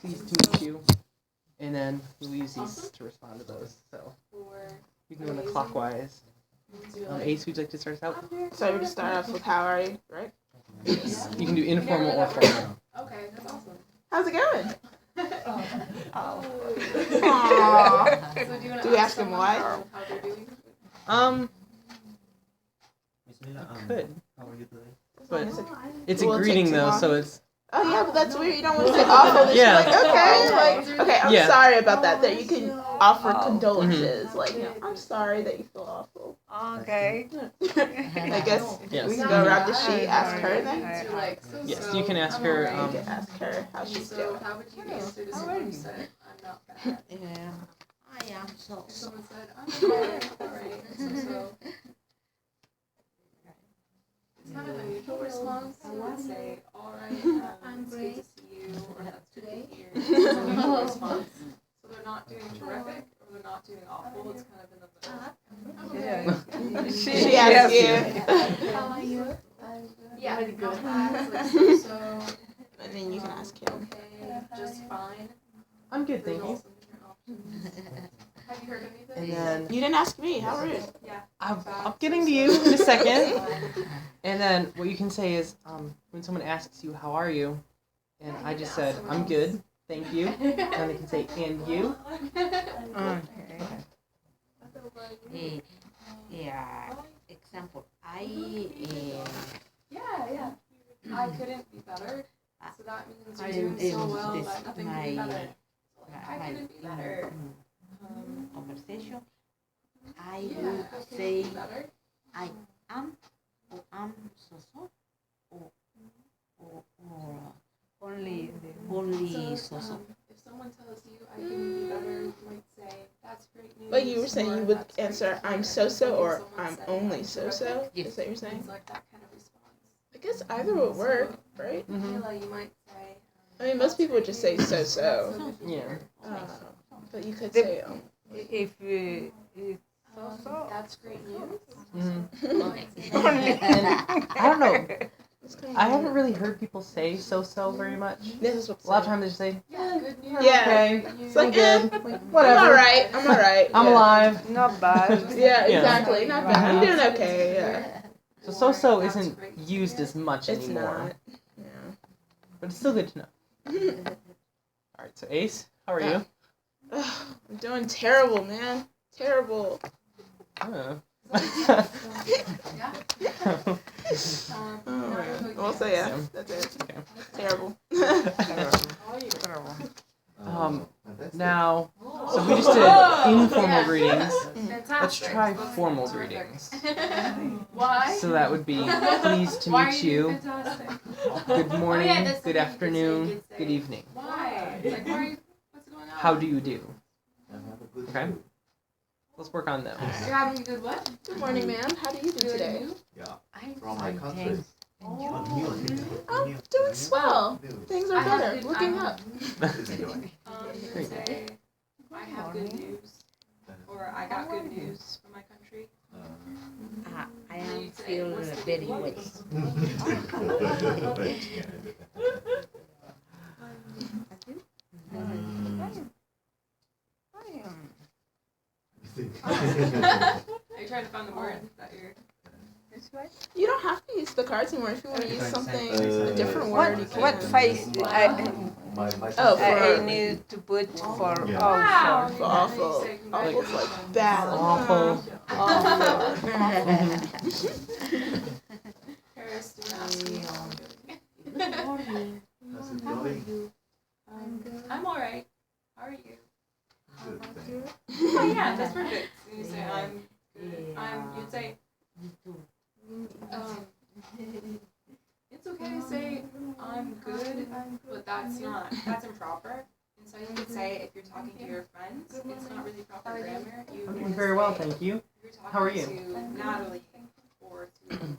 pleased to meet you. And then we'll use these to respond to those. So you can go in a clockwise. Ace, would you like to start us out? So we're gonna start off with how are you, right? Yes. You can do informal or formal. Okay, that's awesome. How's it going? Oh. So do we ask them why? How they're doing? I could. How are you today? But it's Will a it greeting take too though, long? so it's. Oh yeah, but that's weird. You don't want to say awful. Yeah. Okay, I'm Yeah. sorry about that. That you can offer condolences, like I'm sorry that you feel awful. Okay. I guess Yes. we can go around the sheet, ask her then. Yes, you can ask her. You can ask her how she's So doing. how would you answer to someone who said, I'm not bad? Yeah. I am so. If someone said, I'm alright, so. It's kind of a neutral response. You would say, alright, it's good to see you, or that's good to hear. It's a neutral response. So they're not doing terrific, or they're not doing awful. It's kind of in the middle. Yeah. She asked you. How are you? Yeah, not bad. Like so. And then you can ask him. Okay, just fine. I'm good, thank There's you. also different options. Have you heard anything? And then You didn't ask me. How rude. Yeah. I'm getting to you in a second. And then what you can say is, when someone asks you, how are you? And I just said, I'm good, thank you. And they can say, and you? Okay. Yeah. Example. Yeah. I couldn't be better. So that means I you're doing so well this that nothing can be better. So like, I couldn't be better. Conversation. I Yeah, would I couldn't say be better. I am or am so or only So, so. if someone tells you I couldn't be better, you might say, that's great news. But you were saying or you would "That's great answer, to I'm hear." so-so When or someone I'm said, only "I'm so-so? terrific," Is that what you're saying? It's like that kind of response. I guess either would work, right? Kayla, you might say. I mean, most people would just say so-so. That's good to Yeah. hear. But you could say, If it's so. That's great news. And I don't know. I haven't really heard people say so very much. This is what's A lot of times they just say, Yeah, good news. Yeah. okay, Good news. It's like, good, I'm whatever. alright. I'm alright. I'm yeah. alive. Not bad. Yeah, Yeah. exactly. Not bad. I'm doing okay. Yeah. So That's isn't great to used hear. as much It's anymore. not. Yeah. But it's still good to know. Alright, so Ace, how are you? I'm doing terrible, man. Terrible. Oh. Yeah. We'll say yeah. Yeah. That's it. Okay. Terrible. Now, so we just did informal Yeah. greetings. Fantastic. Let's try formal greetings. Why? So that would be pleased to Why are meet you. Fantastic? Good morning, yeah, that's good something you could say, afternoon, you could say. good evening. Why? Like, why are you, what's going on? How do you do? Okay. Let's work on those. You're having a good what? Good morning, ma'am. How do you do Good today? news? I'm From my country. thanks. I'm doing swell. Things are I have better. good- Looking I up. You could say, I have good news, or I got good news from my country. I am feel very well. Are you trying to find the word that you're... You don't have to use the cards anymore. If you want to use something, a different What word, you can. what face Oh, I for need to put for Yeah. Wow! For awful. Awful's like bad. Awful. Paris, do not ask me how I'm doing. I'm alright. How are you? Oh yeah, that's perfect. So you say I'm good. You'd say, it's okay to say I'm good, but that's improper. And so you could say if you're talking to your friends, it's not really proper grammar. You I'm doing wanna very well, say, thank you. if you're talking How are you? to Natalie or to your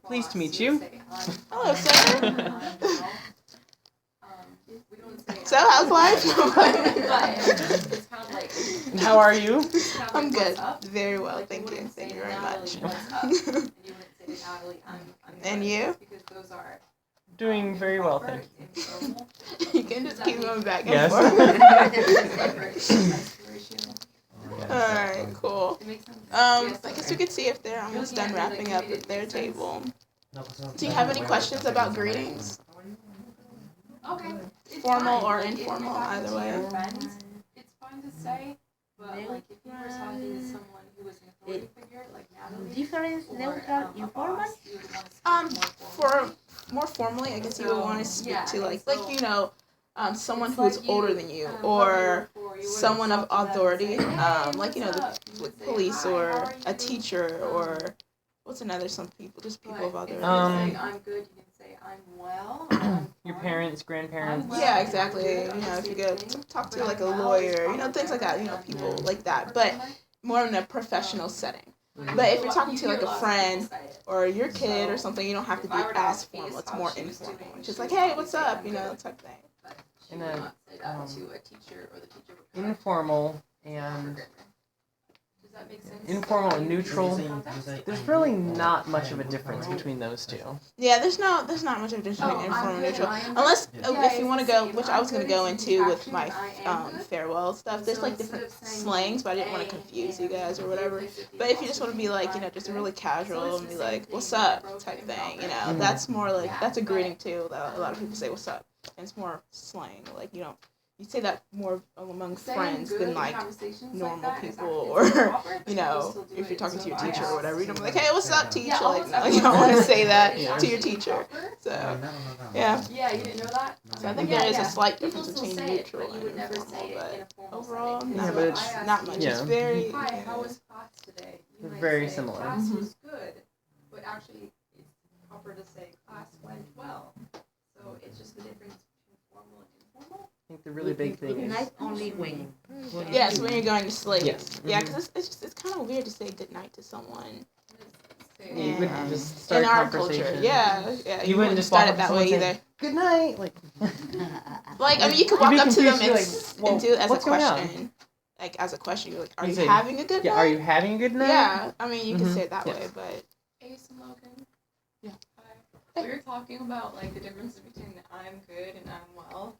Pleased to boss, meet you you. would say, I'm Hello, fine. sir. I'm well. We don't say So, how's life? but it's kind of like How are you? it's kind of I'm like, good. what's up? Very well, Like, thank you. wouldn't Thank say you very Natalie, much. what's up? And you wouldn't say to Natalie, I'm And good, you? Because those are Doing very well, thank you. You can just keep going back and Yes. forth. Alright, cool. I guess we could see if they're almost done wrapping up at their table. Do you have any questions about greetings? Okay. Formal or informal, either way. It's fine to say, but like if you were talking to someone who was an authority figure, like Natalie, Difference, neutral, informal? For more formally, I guess you would want to speak to like you know, someone who is older than you, or someone of authority, like you know, the police or a teacher, or what's another? Some people, just people of authority. I'm good. You can say I'm well. Your parents, grandparents. Yeah, exactly. You know, if you go talk to like a lawyer, you know, things like that. You know, people like that, but more in a professional setting. But if you're talking to like a friend or your kid or something, you don't have to be as formal. It's more informal. It's just like, hey, what's up? You know, type thing. And then to a teacher or the teacher. informal and Does that make sense? informal and neutral. There's really not much of a difference between those two. Yeah, there's not much of a difference between informal and neutral. Unless if you want to go, which I was going to go into with my farewell stuff. There's like different slangs, but I didn't want to confuse you guys or whatever. But if you just want to be like, you know, just really casual and be like, what's up type thing, you know, that's more like, that's a greeting too. That a lot of people say what's up. And it's more slang, like you say that more among friends than like normal people, or you know, if you're talking to your teacher or whatever, you don't be like, hey, what's up, teacher? Like, no, you don't want to say that to your teacher. So, yeah. Yeah, you didn't know that? So I think there is a slight difference between neutral and informal, but overall, not much. It's very. Hi, how was class today? They're very similar. Class was good, but actually, it's proper to say class went well. So it's just the difference between formal and informal. I think the really big thing is Night only when. Yes, when you're going to sleep. Yes. Yeah, because it's kind of weird to say goodnight to someone. you would just start In our conversation. culture, yeah. You wouldn't just start walk it up that to way someone either. saying, good night. Like, I mean, you could You'd walk be up to them confused, and do it as a what's going on? question. Like, as a question, you're like, are You you say, having a good night? Yeah, are you having a good night? Yeah, I mean, you can Mhm. say it that Yes. way, but. Ace and Logan. Yeah. Hi. We were talking about like the difference between I'm good and I'm well.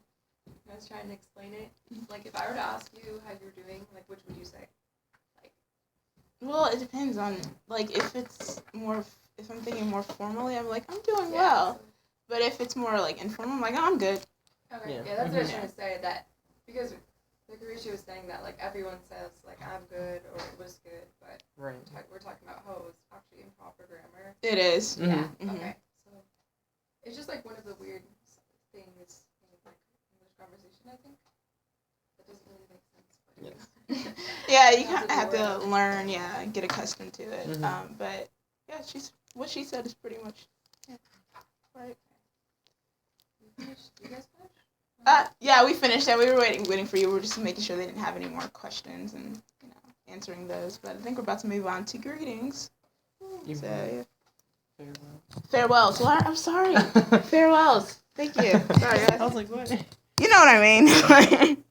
I was trying to explain it. Like if I were to ask you how you're doing, like which would you say? Well, it depends on, like, if I'm thinking more formally, I'm like, I'm doing well. But if it's more, like, informal, I'm like, oh, I'm good. Okay, Yeah. yeah, that's what I was trying to say, that, because the Carisha was saying that, like, everyone says, like, I'm good, or it was good, but Right. we're talking about how it was actually improper grammar. It is. Yeah, Mhm. okay, so, it's just, like, one of the weird things in, like, English conversation, I think, that doesn't really make sense, but Yes. Yeah, you kind of have to learn, get accustomed to it. Mhm. But, yeah, what she said is pretty much, right. You guys finished? Yeah, we finished that. We were waiting for you. We were just making sure they didn't have any more questions and, answering those. But I think we're about to move on to greetings. So, yeah. Farewells. Well, I'm sorry. Farewells. Thank you. Sorry, guys. I was like, what? You know what I mean.